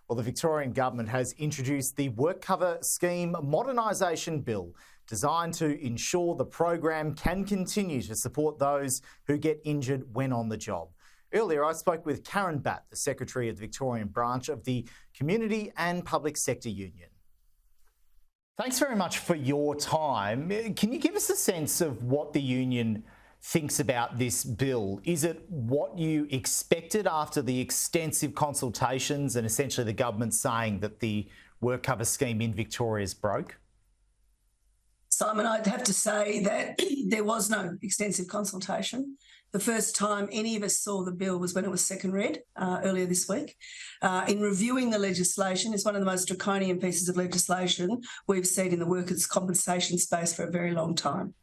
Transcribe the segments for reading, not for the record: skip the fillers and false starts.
Well, the Victorian government has introduced the WorkCover scheme modernisation bill designed to ensure the program can continue to support those who get injured when on the job. Earlier, I spoke with Karen Batt, the Secretary of the Victorian branch of the Community and Public Sector Union. Thanks very much for your time. Can you give us a sense of what the union thinks about this bill? Is it what you expected after the extensive consultations and essentially the government saying that the WorkCover scheme in Victoria is broke? Simon, I'd have to say that there was no extensive consultation. The first time any of us saw the bill was when it was second read earlier this week. In reviewing the legislation, it's one of the most draconian pieces of legislation we've seen in the workers' compensation space for a very long time.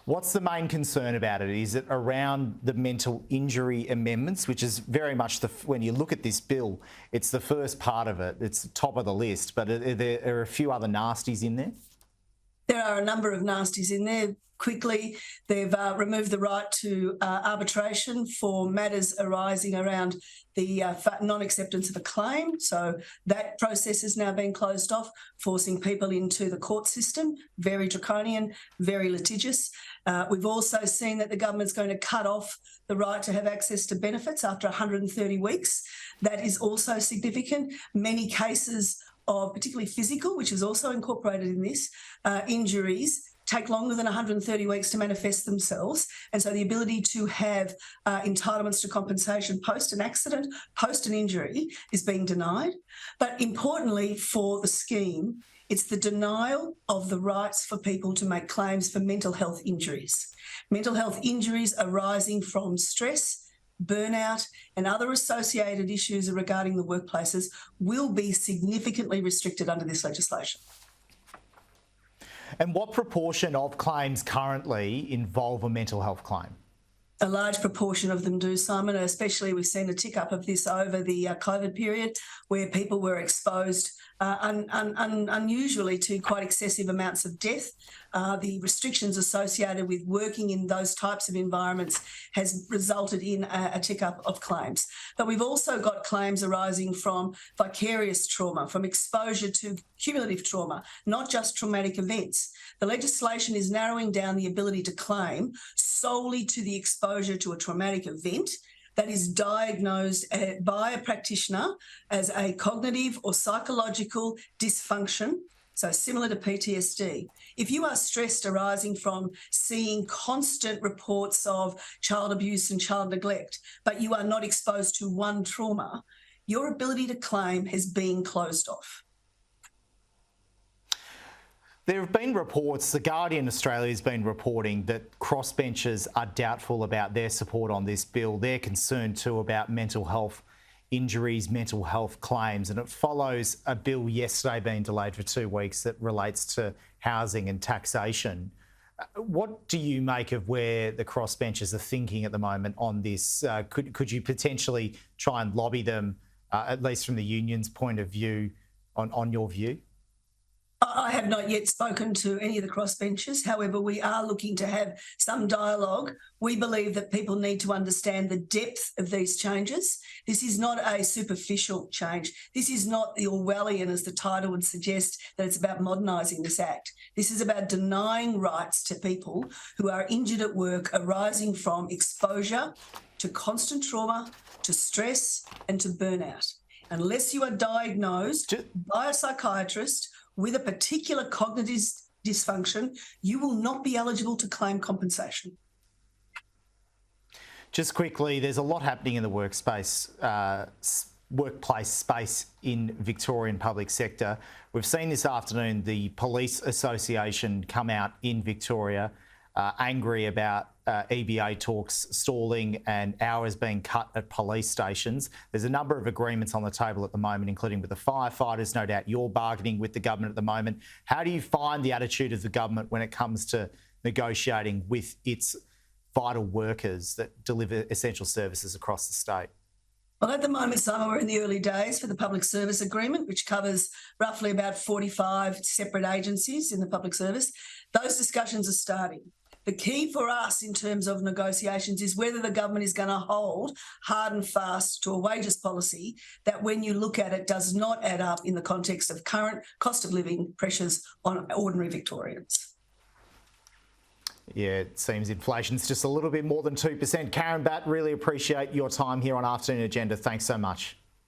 What's the main concern about it? Is it around the mental injury amendments, which is very much when you look at this bill, it's the first part of it. It's the top of the list, but there are a few other nasties in there? There are a number of nasties in there. Quickly, they've removed the right to arbitration for matters arising around the non-acceptance of a claim. So that process has now been closed off, forcing people into the court system. Very draconian, very litigious. We've also seen that the government's going to cut off the right to have access to benefits after 130 weeks. That is also significant. Many cases of particularly physical, which is also incorporated in this, injuries take longer than 130 weeks to manifest themselves. And so the ability to have entitlements to compensation post an accident, post an injury is being denied. But importantly for the scheme, it's the denial of the rights for people to make claims for mental health injuries. Mental health injuries arising from stress, burnout and other associated issues regarding the workplaces will be significantly restricted under this legislation. And what proportion of claims currently involve a mental health claim? A large proportion of them do, Simon, especially we've seen a tick up of this over the COVID period where people were exposed unusually to quite excessive amounts of death. The restrictions associated with working in those types of environments has resulted in a tick up of claims. But we've also got claims arising from vicarious trauma, from exposure to cumulative trauma, not just traumatic events. The legislation is narrowing down the ability to claim solely to the exposure to a traumatic event that is diagnosed by a practitioner as a cognitive or psychological dysfunction, so similar to PTSD. If you are stressed arising from seeing constant reports of child abuse and child neglect, but you are not exposed to one trauma, your ability to claim has been closed off. There have been reports, The Guardian Australia has been reporting that crossbenchers are doubtful about their support on this bill. They're concerned too about mental health injuries, mental health claims, and it follows a bill yesterday being delayed for 2 weeks that relates to housing and taxation. What do you make of where the crossbenchers are thinking at the moment on this? Could you potentially try and lobby them, at least from the union's point of view, on your view? I have not yet spoken to any of the crossbenchers. However, we are looking to have some dialogue. We believe that people need to understand the depth of these changes. This is not a superficial change. This is not the Orwellian, as the title would suggest, that it's about modernising this Act. This is about denying rights to people who are injured at work arising from exposure to constant trauma, to stress and to burnout. Unless you are diagnosed by a psychiatrist with a particular cognitive dysfunction, you will not be eligible to claim compensation. Just quickly, there's a lot happening in the workplace space in Victorian public sector. We've seen this afternoon the Police Association come out in Victoria angry about EBA talks stalling and hours being cut at police stations. There's a number of agreements on the table at the moment, including with the firefighters. No doubt you're bargaining with the government at the moment. How do you find the attitude of the government when it comes to negotiating with its vital workers that deliver essential services across the state? Well, at the moment, Simon, we're in the early days for the public service agreement, which covers roughly about 45 separate agencies in the public service. Those discussions are starting. The key for us in terms of negotiations is whether the government is going to hold hard and fast to a wages policy that, when you look at it, does not add up in the context of current cost of living pressures on ordinary Victorians. Yeah, it seems inflation's just a little bit more than 2%. Karen Batt, really appreciate your time here on Afternoon Agenda. Thanks so much.